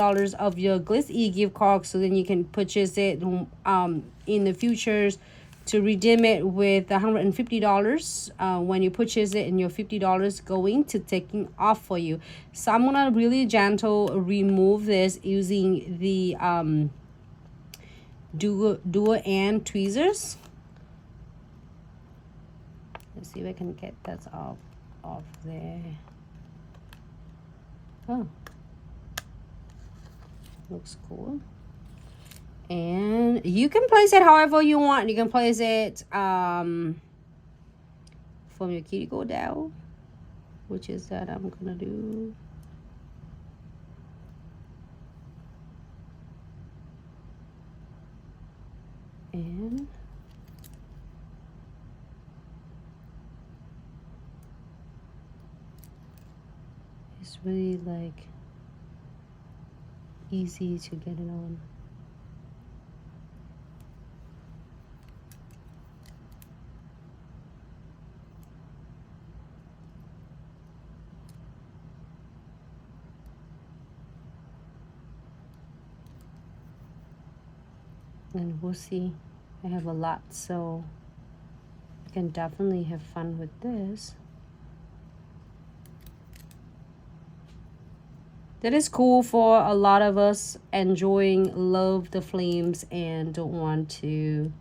of your Glitz gift card, so then you can purchase it in the futures to redeem it with $150 when you purchase it, and your $50 going to taking off for you. So I'm gonna really gentle remove this using the dual and tweezers. Let's see if I can get that off there. Oh, looks cool. And you can place it however you want. You can place it from your cuticle down, which is that I'm gonna do. And it's really like easy to get it on. And we'll see. I have a lot, so I can definitely have fun with this. That is cool for a lot of us enjoying love the flames and don't want to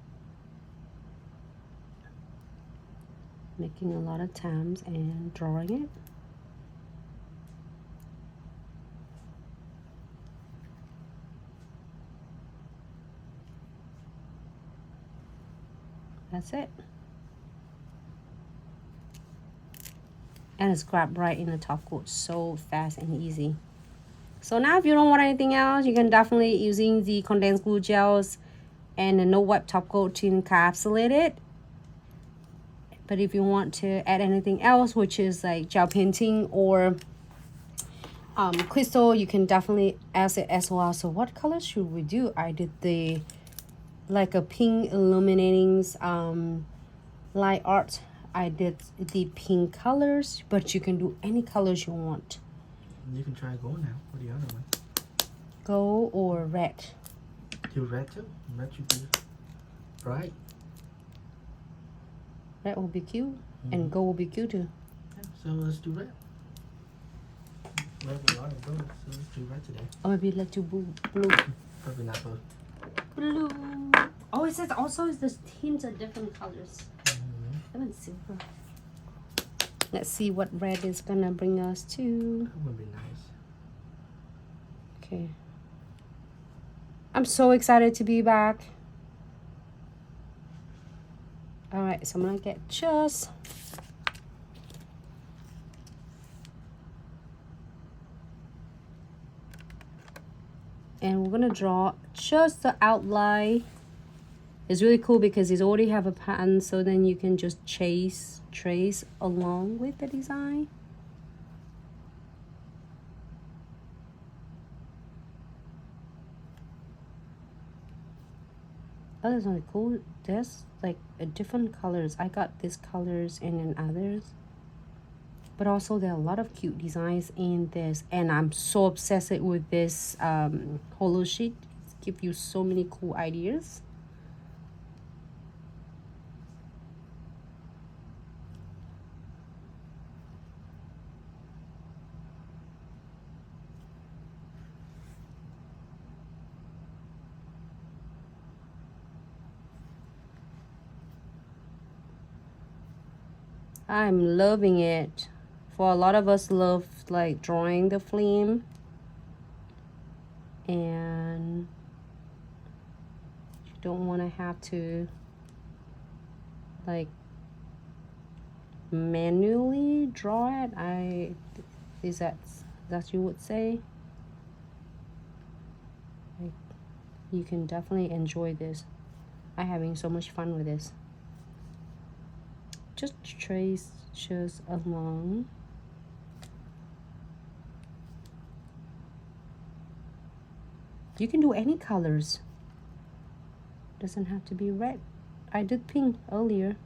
making a lot of times and drawing it. That's it. And it's grabbed right in the top coat so fast and easy. So now if you don't want anything else, you can definitely using the condensed glue gels and the no wipe top coat to encapsulate it. But if you want to add anything else, which is like gel painting or crystal, you can definitely add it as well. So what color should we do? I did the like a pink illuminating light art. I did the pink colors, but you can do any colors you want. You can try gold now. What the other one? Gold or red? Do red too? Red should be bright. Red will be cute, and gold will be cute too. Yeah, so let's do red. Red a lot of gold, so let's do red today. Or maybe let's do blue. Probably not both. Blue. Oh, it says also the tints are different colors. Even silver. Let's see what red is gonna bring us to. That would be nice. Okay. I'm so excited to be back. All right, so I'm gonna get just and we're gonna draw just the outline. It's really cool because it's already have a pattern, so then you can just trace along with the design. Oh, that's really cool. There's like different colors. I got these colors and then others. But also there are a lot of cute designs in this. And I'm so obsessed with this holo sheet. It gives you so many cool ideas. I'm loving it. For a lot of us love like drawing the flame, and you don't want to have to like manually draw it. Is that you would say? Like, you can definitely enjoy this. I'm having so much fun with this. Just trace just along. You can do any colors. Doesn't have to be red. I did pink earlier.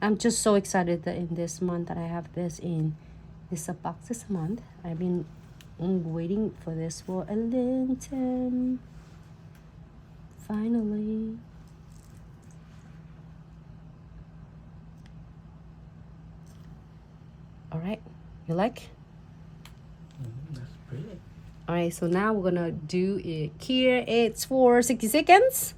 I'm just so excited that in this month that I have this in this box this month. I've been waiting for this for a long time. Finally. All right, you like? That's pretty. All right, so now we're gonna do it here. It's for 60 seconds.